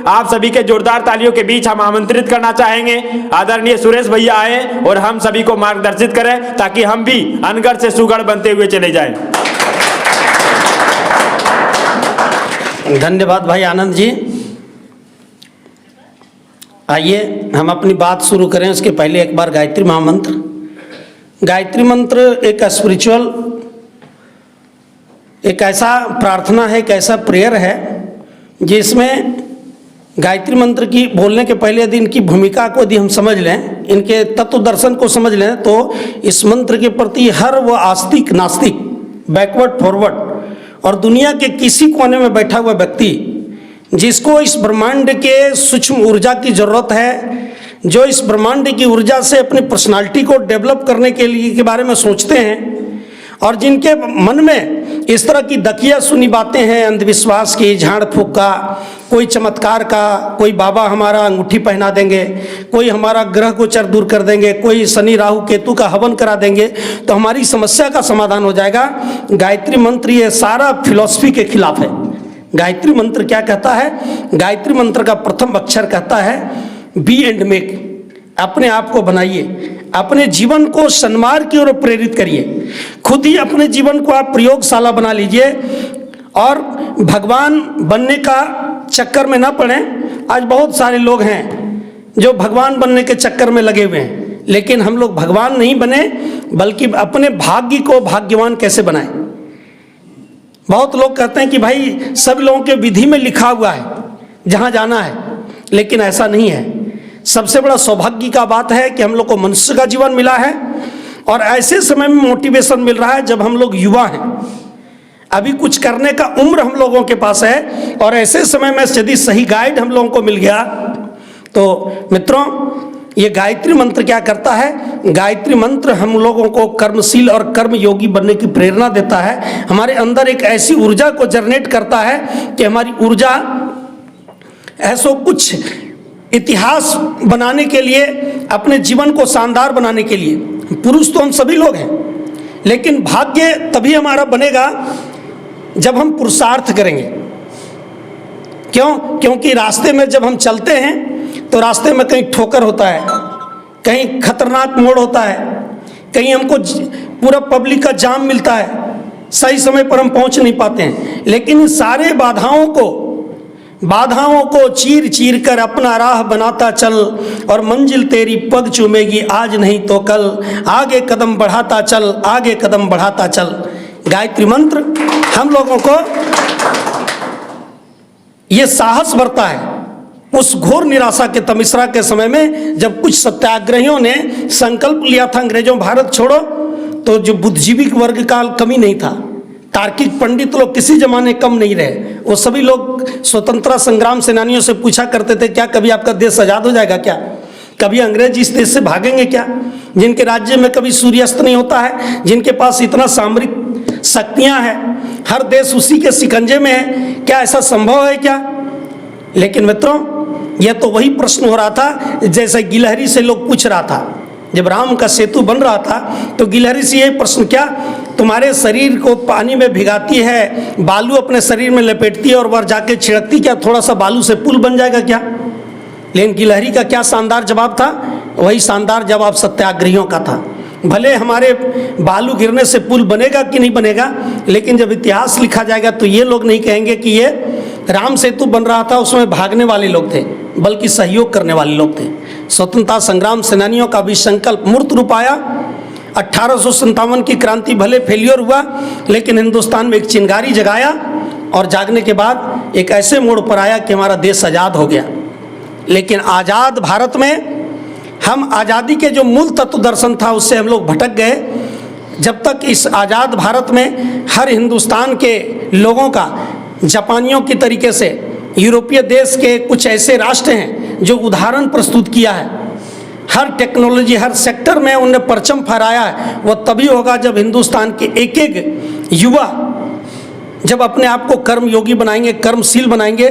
आप सभी के जोरदार तालियों के बीच हम आमंत्रित करना चाहेंगे आदरणीय सुरेश भैया आए और हम सभी को मार्गदर्शित करें ताकि हम भी अनगढ़ से सुगढ़ बनते हुए चले जाएं। धन्यवाद भाई आनंद जी। आइए हम अपनी बात शुरू करें, उसके पहले एक बार गायत्री महामंत्र। गायत्री मंत्र एक स्पिरिचुअल, एक ऐसा प्रार्थना है, एक ऐसा प्रेयर है जिसमें गायत्री मंत्र की बोलने के पहले यदि इनकी भूमिका को यदि हम समझ लें, इनके तत्व दर्शन को समझ लें, तो इस मंत्र के प्रति हर वो आस्तिक नास्तिक, बैकवर्ड फॉरवर्ड और दुनिया के किसी कोने में बैठा हुआ व्यक्ति जिसको इस ब्रह्मांड के सूक्ष्म ऊर्जा की जरूरत है, जो इस ब्रह्मांड की ऊर्जा से अपनी पर्सनालिटी को डेवलप करने के लिए के बारे में सोचते हैं और जिनके मन में इस तरह की दकिया सुनी बातें हैं, अंधविश्वास की, झाड़ फूक का, कोई चमत्कार का, कोई बाबा हमारा अंगूठी पहना देंगे, कोई हमारा ग्रह गोचर दूर कर देंगे, कोई शनि राहु केतु का हवन करा देंगे तो हमारी समस्या का समाधान हो जाएगा। गायत्री मंत्र ये सारा फिलॉसफी के खिलाफ है। गायत्री मंत्र क्या कहता है? गायत्री मंत्र का प्रथम अक्षर कहता है बी एंड मेक, अपने आप को बनाइए, अपने जीवन को सन्मार्ग की ओर प्रेरित करिए, खुद ही अपने जीवन को आप प्रयोगशाला बना लीजिए और भगवान बनने का चक्कर में ना पड़े। आज बहुत सारे लोग हैं जो भगवान बनने के चक्कर में लगे हुए हैं, लेकिन हम लोग भगवान नहीं बने बल्कि अपने भाग्य को भाग्यवान कैसे बनाएं। बहुत लोग कहते हैं कि भाई सब लोगों के विधि में लिखा हुआ है जहां जाना है, लेकिन ऐसा नहीं है। सबसे बड़ा सौभाग्य का बात है कि हम लोग को मनुष्य का जीवन मिला है और ऐसे समय में मोटिवेशन मिल रहा है जब हम लोग युवा हैं, अभी कुछ करने का उम्र हम लोगों के पास है और ऐसे समय में यदि सही गाइड हम लोगों को मिल गया तो मित्रों ये गायत्री मंत्र क्या करता है? गायत्री मंत्र हम लोगों को कर्मशील और कर्म योगी बनने की प्रेरणा देता है। हमारे अंदर एक ऐसी ऊर्जा को जनरेट करता है कि हमारी ऊर्जा ऐसो कुछ इतिहास बनाने के लिए, अपने जीवन को शानदार बनाने के लिए। पुरुष तो हम सभी लोग हैं, लेकिन भाग्य तभी हमारा बनेगा जब हम पुरुषार्थ करेंगे। क्यों? क्योंकि रास्ते में जब हम चलते हैं तो रास्ते में कहीं ठोकर होता है, कहीं खतरनाक मोड़ होता है, कहीं हमको पूरा पब्लिक का जाम मिलता है, सही समय पर हम पहुंच नहीं पाते हैं। लेकिन इन सारे बाधाओं को चीर चीर कर अपना राह बनाता चल और मंजिल तेरी पग चूमेगी आज नहीं तो कल, आगे कदम बढ़ाता चल, आगे कदम बढ़ाता चल। गायत्री मंत्र हम लोगों को ये साहस भरता है उस घोर निराशा के तमिश्रा के समय में जब कुछ सत्याग्रहियों ने संकल्प लिया था अंग्रेजों भारत छोड़ो, तो जो बुद्धिजीवी वर्ग का कमी नहीं था, तार्किक पंडित लोग किसी जमाने कम नहीं रहे। वो सभी लोग स्वतंत्रता संग्राम सेनानियों से पूछा करते थे क्या कभी आपका देश आजाद हो जाएगा क्या, कभी अंग्रेज इस देश से भागेंगे क्या, जिनके राज्य में कभी सूर्यास्त नहीं होता है, जिनके पास इतना सामरिक शक्तियां हैं, हर देश उसी के शिकंजे में है, क्या ऐसा संभव है क्या? लेकिन मित्रों यह तो वही प्रश्न हो रहा था जैसे गिलहरी से लोग पूछ रहा था जब राम का सेतु बन रहा था, तो गिलहरी से यही प्रश्न, क्या तुम्हारे शरीर को पानी में भिगाती है, बालू अपने शरीर में लपेटती है और वह जाके छिड़कती, क्या थोड़ा सा बालू से पुल बन जाएगा क्या? लेकिन गिलहरी का क्या शानदार जवाब था? वही शानदार जवाब सत्याग्रहियों का था। भले हमारे बालू गिरने से पुल बनेगा कि नहीं बनेगा, लेकिन जब इतिहास लिखा जाएगा तो ये लोग नहीं कहेंगे कि ये राम सेतु बन रहा था उसमें भागने वाले लोग थे, बल्कि सहयोग करने वाले लोग थे। स्वतंत्रता संग्राम सेनानियों का भी संकल्प मूर्त रूप आया। 1857 की क्रांति भले फेलियर हुआ, लेकिन हिंदुस्तान में एक चिंगारी जगाया और जागने के बाद एक ऐसे मोड़ पर आया कि हमारा देश आज़ाद हो गया। लेकिन आज़ाद भारत में हम आज़ादी के जो मूल तत्व दर्शन था उससे हम लोग भटक गए। जब तक इस आज़ाद भारत में हर हिंदुस्तान के लोगों का जापानियों की तरीके से, यूरोपीय देश के कुछ ऐसे राष्ट्र हैं जो उदाहरण प्रस्तुत किया है, हर टेक्नोलॉजी हर सेक्टर में उन्होंने परचम फहराया है, वह तभी होगा जब हिंदुस्तान के एक एक युवा जब अपने आप को कर्म योगी बनाएंगे, कर्मशील बनाएंगे,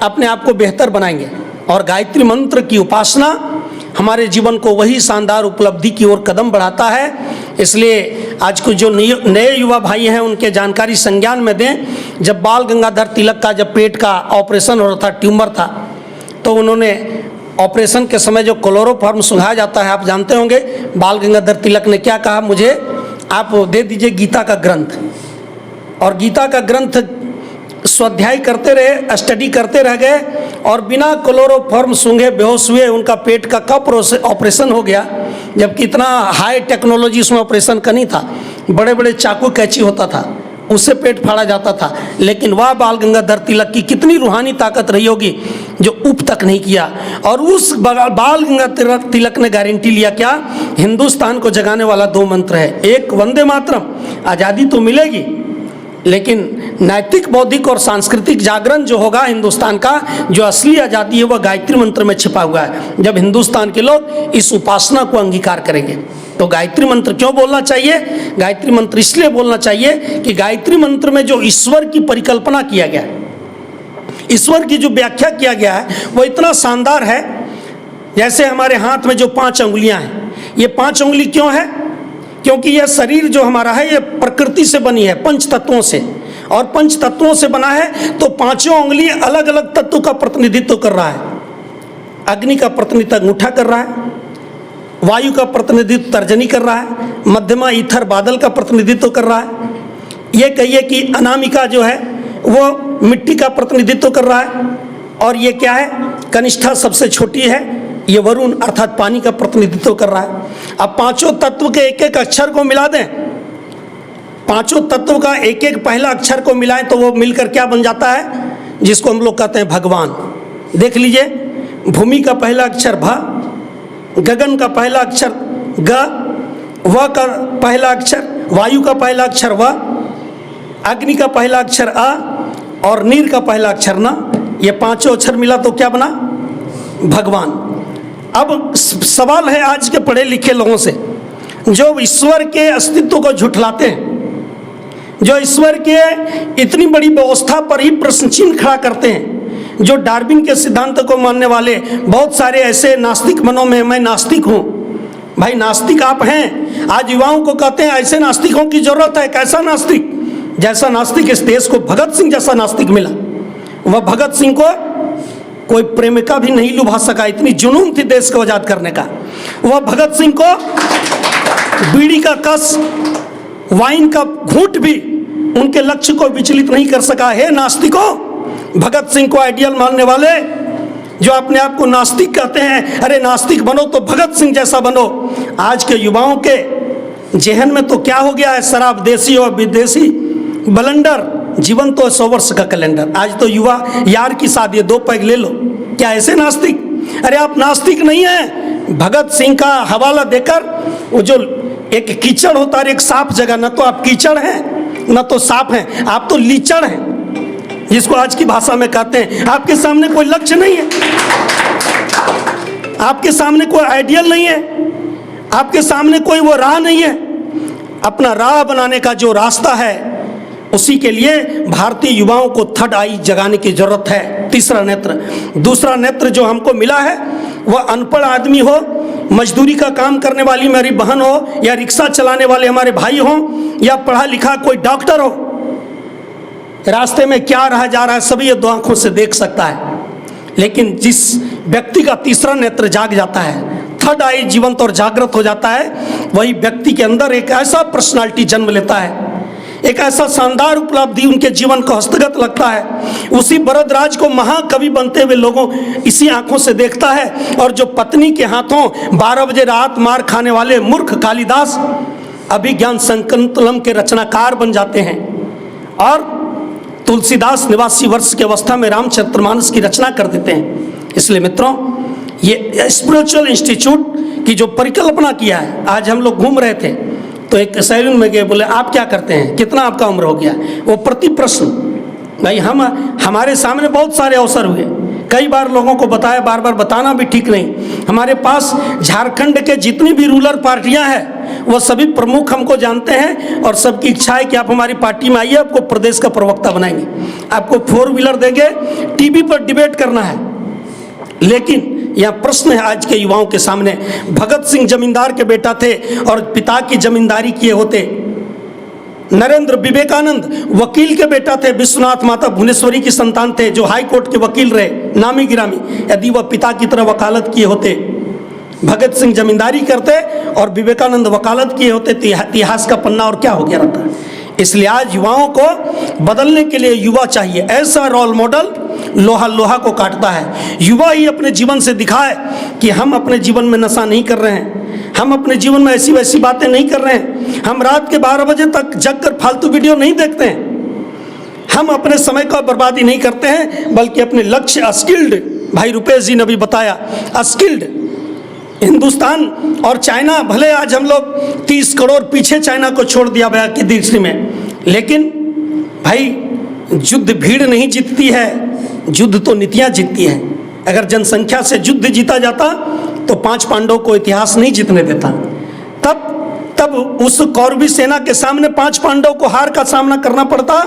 अपने आप को बेहतर बनाएंगे। और गायत्री मंत्र की उपासना हमारे जीवन को वही शानदार उपलब्धि की ओर कदम बढ़ाता है। इसलिए आज को जो नए युवा भाई हैं उनके जानकारी संज्ञान में दें। जब बाल गंगाधर तिलक का जब पेट का ऑपरेशन हो रहा था, ट्यूमर था, तो उन्होंने ऑपरेशन के समय जो क्लोरोफॉर्म सुंघाया जाता है, आप जानते होंगे, बाल गंगाधर तिलक ने क्या कहा, मुझे आप दे दीजिए गीता का ग्रंथ। और गीता का ग्रंथ स्वाध्याय करते रहे, स्टडी करते रह गए और बिना क्लोरोफॉर्म सूंघे बेहोश हुए। उनका पेट का कब ऑपरेशन हो गया, जबकि इतना हाई टेक्नोलॉजी उसमें ऑपरेशन का नहीं था, बड़े बड़े चाकू कैंची होता था, उससे पेट फाड़ा जाता था। लेकिन वह बाल गंगाधर तिलक की कितनी रूहानी ताकत रही होगी जो उप तक नहीं किया। और उस बाल गंगाधर तिलक ने गारंटी लिया क्या, हिंदुस्तान को जगाने वाला 2 मंत्र है, एक वंदे मातरम, आज़ादी तो मिलेगी लेकिन नैतिक, बौद्धिक और सांस्कृतिक जागरण जो होगा हिंदुस्तान का, जो असली आज़ादी है वह गायत्री मंत्र में छिपा हुआ है। जब हिंदुस्तान के लोग इस उपासना को अंगीकार करेंगे तो गायत्री मंत्र क्यों बोलना चाहिए? गायत्री मंत्र इसलिए बोलना चाहिए कि गायत्री मंत्र में जो ईश्वर की परिकल्पना किया गया है, ईश्वर की जो व्याख्या किया गया है वो इतना शानदार है। जैसे हमारे हाथ में जो 5 उंगलियां हैं, ये 5 उंगली क्यों है? क्योंकि यह शरीर जो हमारा है ये प्रकृति से बनी है, 5 तत्वों से, और 5 तत्वों से बना है तो 5 उंगली अलग अलग तत्व का प्रतिनिधित्व कर रहा है। अग्नि का प्रतिनिधित्व अंगूठा कर रहा है, वायु का प्रतिनिधित्व तर्जनी कर रहा है, मध्यमा ईथर बादल का प्रतिनिधित्व कर रहा है। ये कहिए कि अनामिका जो है वो मिट्टी का प्रतिनिधित्व कर रहा है, और ये क्या है, कनिष्ठा सबसे छोटी है, ये वरुण अर्थात पानी का प्रतिनिधित्व कर रहा है। अब 5 तत्व के एक एक अक्षर को मिला दें, 5 तत्व का एक एक पहला अक्षर को मिलाएं तो वो मिलकर क्या बन जाता है, जिसको हम लोग कहते हैं भगवान। देख लीजिए, भूमि का पहला अक्षर भ, गगन का पहला अक्षर ग, व का पहला अक्षर, वायु का पहला अक्षर व, अग्नि का पहला अक्षर अ और नीर का पहला अक्षर न। ये 5 अक्षर मिला तो क्या बना, भगवान। अब सवाल है आज के पढ़े लिखे लोगों से, जो ईश्वर के अस्तित्व को झुठलाते हैं, जो ईश्वर के इतनी बड़ी व्यवस्था पर ही प्रश्न चिन्ह खड़ा करते हैं, जो डार्विन के सिद्धांत को मानने वाले बहुत सारे ऐसे नास्तिक मनों में मैं नास्तिक हूँ। भाई नास्तिक आप हैं, आज युवाओं को कहते हैं ऐसे नास्तिकों की जरूरत है। कैसा नास्तिक? जैसा नास्तिक इस देश को भगत सिंह जैसा नास्तिक मिला। वह भगत सिंह को कोई प्रेमिका भी नहीं लुभा सका, इतनी जुनून थी देश को आजाद करने का। वह भगत सिंह को बीड़ी का कस, वाइन का घूंट भी उनके लक्ष्य को विचलित नहीं कर सका। है नास्तिकों, भगत सिंह को आइडियल मानने वाले जो अपने आप को नास्तिक कहते हैं, अरे नास्तिक बनो तो भगत सिंह जैसा बनो। आज के युवाओं के जेहन में तो क्या हो गया है, शराब देसी और विदेशी बलंडर, जीवन तो 100 वर्ष का कैलेंडर। आज तो युवा यार की शादी है, 2 पैग ले लो, क्या ऐसे नास्तिक? अरे आप नास्तिक नहीं हैं। भगत सिंह का हवाला देकर, वो जो एक कीचड़ होता है एक साफ जगह, न तो आप कीचड़ हैं न तो साफ हैं, आप तो लीचड़ हैं, जिसको आज की भाषा में कहते हैं। आपके सामने कोई लक्ष्य नहीं है, आपके सामने कोई आइडियल नहीं है, आपके सामने कोई वो राह नहीं है। अपना राह बनाने का जो रास्ता है उसी के लिए भारतीय युवाओं को थर्ड आई जगाने की जरूरत है। तीसरा नेत्र, दूसरा नेत्र जो हमको मिला है वह अनपढ़ आदमी हो, मजदूरी का काम करने वाली मेरी बहन हो, या रिक्शा चलाने वाले हमारे भाई हों, या पढ़ा लिखा कोई डॉक्टर हो, रास्ते में क्या रहा जा रहा है सभी ये 2 आंखों से देख सकता है। लेकिन जिस व्यक्ति का तीसरा नेत्र जाग जाता है, थर्ड आई जीवंत और जागृत हो जाता है, वही व्यक्ति के अंदर एक ऐसा पर्सनालिटी जन्म लेता है, एक ऐसा शानदार उपलब्धि उनके जीवन को हस्तगत लगता है। उसी भरतराज को महाकवि बनते हुए लोगों इसी आंखों से देखता है। और जो पत्नी के हाथों 12 बजे रात मार खाने वाले मूर्ख कालिदास अभिज्ञान संकुलम के रचनाकार बन जाते हैं, और तुलसीदास 89 वर्ष की अवस्था में रामचरितमानस की रचना कर देते हैं। इसलिए मित्रों, ये स्पिरिचुअल इंस्टीट्यूट की जो परिकल्पना किया है, आज हम लोग घूम रहे थे तो एक सैलून में गए, बोले आप क्या करते हैं, कितना आपका उम्र हो गया? वो प्रति प्रश्न, भाई हमारे सामने बहुत सारे अवसर हुए, कई बार लोगों को बताया, बार बार बताना भी ठीक नहीं। हमारे पास झारखंड के जितनी भी रूलर पार्टियां हैं वो सभी प्रमुख हमको जानते हैं, और सबकी इच्छा है कि आप हमारी पार्टी में आइए, आपको प्रदेश का प्रवक्ता बनाएंगे, आपको 4 व्हीलर देंगे, टीवी पर डिबेट करना है। लेकिन यह प्रश्न है आज के युवाओं के सामने। भगत सिंह जमींदार के बेटा थे और पिता की जमींदारी किए होते, नरेंद्र विवेकानंद वकील के बेटा थे, विश्वनाथ माता भुवनेश्वरी की संतान थे, जो हाई कोर्ट के वकील रहे, नामी गिरामी। यदि वह पिता की तरह वकालत किए होते, भगत सिंह जमींदारी करते और विवेकानंद वकालत किए होते, तो इतिहास का पन्ना और क्या हो गया रहता। इसलिए आज युवाओं को बदलने के लिए युवा चाहिए, ऐसा रोल मॉडल लोहा लोहा को काटता है। युवा ही अपने जीवन से दिखाए कि हम अपने जीवन में नशा नहीं कर रहे हैं, हम अपने जीवन में ऐसी वैसी बातें नहीं कर रहे हैं, हम रात के 12 बजे तक जग कर फालतू वीडियो नहीं देखते हैं, हम अपने समय का बर्बादी नहीं करते हैं, बल्कि अपने लक्ष्य स्किल्ड, भाई रुपेश जी ने भी बताया, स्किल्ड हिंदुस्तान और चाइना, भले आज हम लोग 30 करोड़ पीछे चाइना को छोड़ दिया गया की दृष्टि में, लेकिन भाई युद्ध भीड़ नहीं जीतती है, युद्ध तो नीतियां जीतती है। अगर जनसंख्या से युद्ध जीता जाता तो 5 पांडवों को इतिहास नहीं जीतने देता। तब उस कौरवी सेना के सामने 5 पांडवों को हार का सामना करना पड़ता,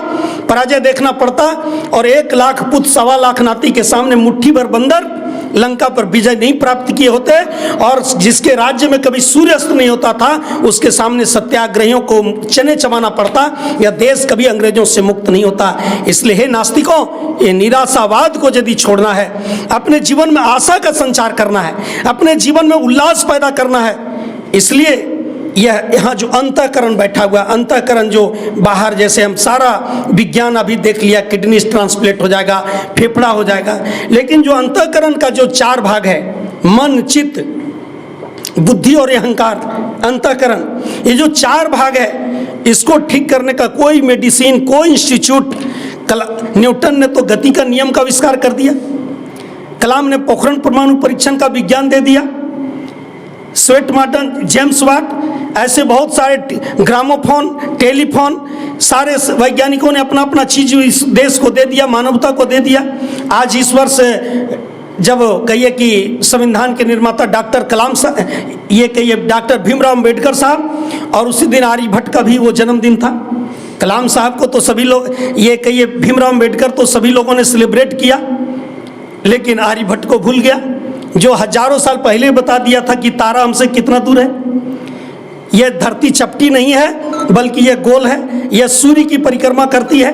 पराजय देखना पड़ता, और 1 लाख पुत्र 1.25 लाख नाती के सामने मुट्ठी भर बंदर लंका पर विजय नहीं प्राप्त किए होते, और जिसके राज्य में कभी सूर्यास्त नहीं होता था उसके सामने सत्याग्रहियों को चने चबाना पड़ता, या देश कभी अंग्रेजों से मुक्त नहीं होता। इसलिए हे नास्तिकों, ये निराशावाद को यदि छोड़ना है, अपने जीवन में आशा का संचार करना है, अपने जीवन में उल्लास पैदा करना है, इसलिए यह यहाँ जो अंतःकरण बैठा हुआ, अंतःकरण जो बाहर, जैसे हम सारा विज्ञान अभी देख लिया, किडनी ट्रांसप्लांट हो जाएगा, फेफड़ा हो जाएगा, लेकिन जो अंतःकरण का जो 4 भाग है, मन, चित्त, बुद्धि और अहंकार, अंतःकरण, ये जो 4 भाग है, इसको ठीक करने का कोई मेडिसिन, कोई इंस्टीट्यूट, न्यूटन ने तो गति का नियम का आविष्कार कर दिया, कलाम ने पोखरण परमाणु परीक्षण का विज्ञान दे दिया, स्वेट मार्टन, जेम्स वाट, ऐसे बहुत सारे, ग्रामोफोन, टेलीफोन, सारे वैज्ञानिकों ने अपना अपना चीज इस देश को दे दिया, मानवता को दे दिया। आज इस वर्ष जब कहिए कि संविधान के निर्माता डॉक्टर कलाम साहब, ये कहिए डॉक्टर भीमराव अम्बेडकर साहब, और उसी दिन आर्यभट्ट का भी वो जन्मदिन था। कलाम साहब को तो सभी लोग, ये कहिए भीमराव अम्बेडकर तो सभी लोगों ने सेलिब्रेट किया, लेकिन आर्यभट्ट को भूल गया, जो हजारों साल पहले बता दिया था कि तारा हमसे कितना दूर है, यह धरती चपटी नहीं है बल्कि यह गोल है, यह सूर्य की परिक्रमा करती है।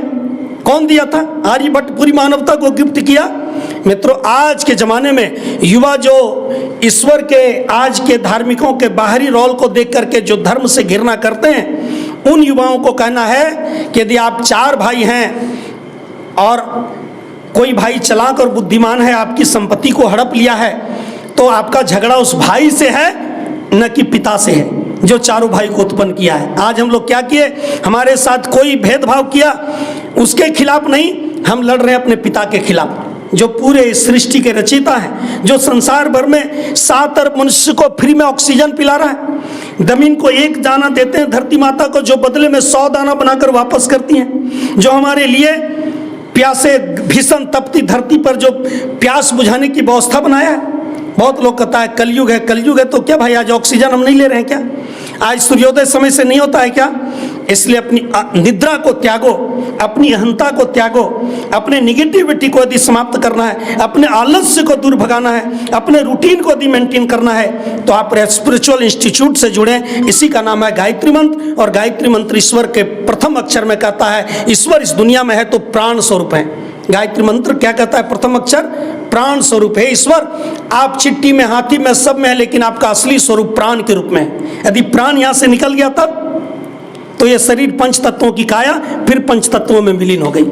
कौन दिया था? आर्यभट्ट, पूरी मानवता को गिफ्ट किया। मित्रों, आज के जमाने में युवा जो ईश्वर के, आज के धार्मिकों के बाहरी रोल को देख करके जो धर्म से घृणा करते हैं, उन युवाओं को कहना है कि यदि आप 4 भाई हैं और कोई भाई चालाक और बुद्धिमान है, आपकी संपत्ति को हड़प लिया है, तो आपका झगड़ा उस भाई से है, न कि पिता से है जो चारों भाई को उत्पन्न किया है। आज हम लोग क्या किए, हमारे साथ कोई भेदभाव किया, उसके खिलाफ नहीं, हम लड़ रहे हैं अपने पिता के खिलाफ, जो पूरे सृष्टि के रचयिता हैं, जो संसार भर में 7 अरब मनुष्य को फ्री में ऑक्सीजन पिला रहा है, जमीन को 1 दाना देते हैं धरती माता को, जो बदले में 100 दाना बनाकर वापस करती हैं, जो हमारे लिए प्यासे भीषण तपती धरती पर जो प्यास बुझाने की व्यवस्था बनाया है। बहुत लोग कहता है कलयुग है, कलयुग है तो क्या भाई, आज ऑक्सीजन हम नहीं ले रहे हैं क्या? आज सूर्योदय समय से नहीं होता है क्या? इसलिए अपनी निद्रा को त्यागो, अपनी अहंता को त्यागो, अपने निगेटिविटी को यदि समाप्त करना है, अपने आलस्य को दूर भगाना है, अपने रूटीन को यदि मेंटेन करना है, तो आप स्पिरिचुअल इंस्टीट्यूट से जुड़ें। इसी का नाम है गायत्री मंत्र, और गायत्री मंत्र ईश्वर के प्रथम अक्षर में कहता है ईश्वर इस दुनिया में है तो प्राण स्वरूप है। गायत्री मंत्र क्या कहता है? प्रथम अक्षर प्राण स्वरूप है। ईश्वर आप चिट्ठी में, हाथी में, सब में है, लेकिन आपका असली स्वरूप प्राण के रूप में है। यदि प्राण यहाँ से निकल गया तब तो ये शरीर 5 तत्वों की काया फिर 5 तत्वों में विलीन हो गई,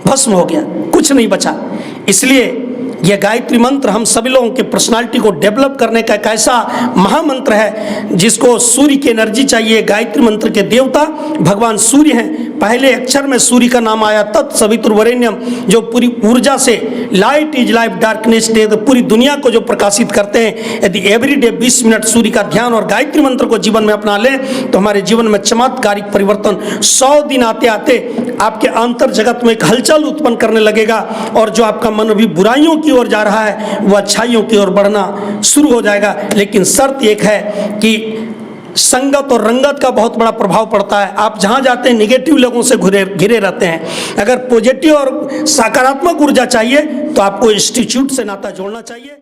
भस्म हो गया, कुछ नहीं बचा। इसलिए यह गायत्री मंत्र हम सभी लोगों के पर्सनालिटी को डेवलप करने का एक ऐसा महामंत्र है जिसको सूर्य की एनर्जी चाहिए। गायत्री मंत्र के देवता भगवान सूर्य हैं। पहले अक्षर में सूर्य का नाम आया, तत्सवितुर्वरेण्यम, जो पूरी ऊर्जा से, light is life darkness day, तो पूरी दुनिया को जो प्रकाशित करते हैं। यदि एवरीडे 20 मिनट सूर्य का ध्यान और गायत्री मंत्र को जीवन में अपना लें तो हमारे जीवन में चमत्कारिक परिवर्तन 100 दिन आते आते आपके अंतर जगत में एक हलचल उत्पन्न करने लगेगा, और जो आपका मन अभी बुराइयों की ओर जा रहा है वो अच्छाइयों की ओर बढ़ना शुरू हो जाएगा। लेकिन शर्त एक है कि संगत और रंगत का बहुत बड़ा प्रभाव पड़ता है। आप जहां जाते हैं निगेटिव लोगों से घिरे रहते हैं। अगर पॉजिटिव और सकारात्मक ऊर्जा चाहिए तो आपको इंस्टीट्यूट से नाता जोड़ना चाहिए।